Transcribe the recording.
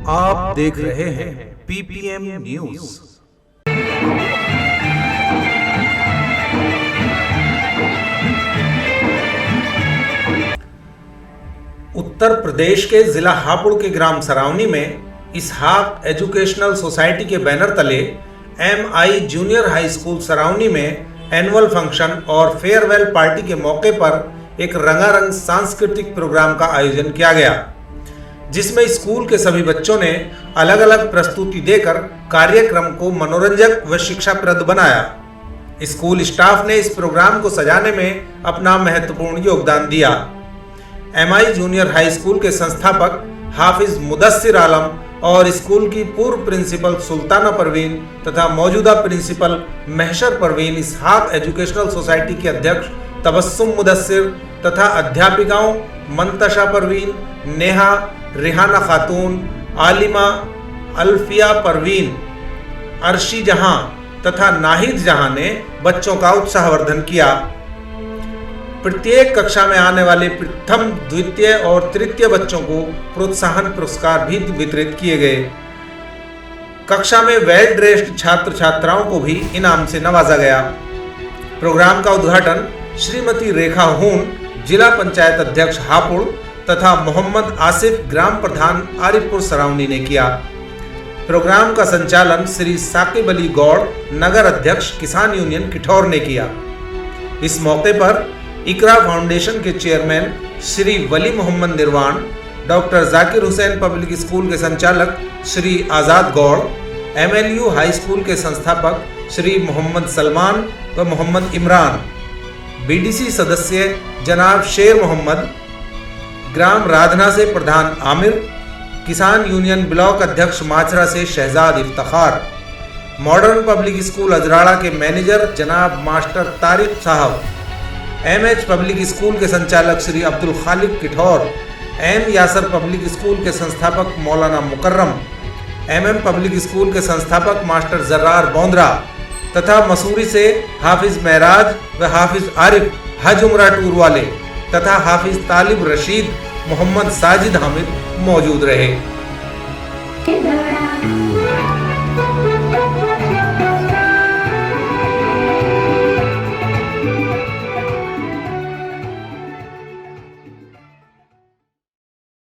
आप देख रहे हैं पीपीएम न्यूज। उत्तर प्रदेश के जिला हापुड़ के ग्राम सरावनी में इसहाक एजुकेशनल सोसाइटी के बैनर तले MI जूनियर हाई स्कूल सरावनी में एनुअल फंक्शन और फेयरवेल पार्टी के मौके पर एक रंगारंग सांस्कृतिक प्रोग्राम का आयोजन किया गया, जिसमें स्कूल के सभी बच्चों ने अलग अलग प्रस्तुति देकर कार्यक्रम को मनोरंजक व शिक्षाप्रद बनाया। स्कूल स्टाफ ने इस प्रोग्राम को सजाने में अपना महत्वपूर्ण योगदान दिया। MI जूनियर हाई स्कूल के संस्थापक हाफिज मुदस्सिर आलम और स्कूल की पूर्व प्रिंसिपल सुल्ताना परवीन तथा मौजूदा प्रिंसिपल महशर परवीन, इसहाक एजुकेशनल सोसाइटी के अध्यक्ष तबस्सुम मुदस्सिर तथा अध्यापिकाओं मंतशा परवीन, नेहा, रिहाना खातून, आलिमा, अल्फिया परवीन, अर्शी जहां तथा नाहिद जहां ने बच्चों का उत्साहवर्धन किया। प्रत्येक कक्षा में आने वाले प्रथम, द्वितीय और तृतीय बच्चों को प्रोत्साहन पुरस्कार भी वितरित किए गए। कक्षा में वेल ड्रेस्ड छात्र छात्राओं को भी इनाम से नवाजा गया। प्रोग्राम का उद्घाटन श्रीमती रेखा हून, जिला पंचायत अध्यक्ष हापुड़ तथा मोहम्मद आसिफ, ग्राम प्रधान आरिफपुर सरावनी ने किया। प्रोग्राम का संचालन श्री साकिब अली गौड़, नगर अध्यक्ष किसान यूनियन किठौर ने किया। इस मौके पर इकरा फाउंडेशन के चेयरमैन श्री वली मोहम्मद निर्वाण, doctor Zakir Hussain public school के संचालक Shri Azad Gaur, MLU high school के संस्थापक श्री मोहम्मद सलमान व मोहम्मद इमरान, BDC सदस्य जनाब शेर मोहम्मद, ग्राम राधना से प्रधान आमिर, किसान यूनियन ब्लॉक अध्यक्ष माचरा से Shahzad Iftikhar, modern public school Ajrada के मैनेजर जनाब मास्टर तारिक साहब, MH पब्लिक स्कूल के संचालक Shri Abdul Khaliq Kithaur, M Yasir public school के संस्थापक मौलाना मुकर्रम, MM पब्लिक स्कूल के संस्थापक मास्टर जर्रार बोंद्रा तथा मसूरी से हाफिज महराज व हाफिज आरिफ हज उमरा टूर वाले तथा हाफिज तालिब रशीद, मोहम्मद साजिद हामिद मौजूद रहे।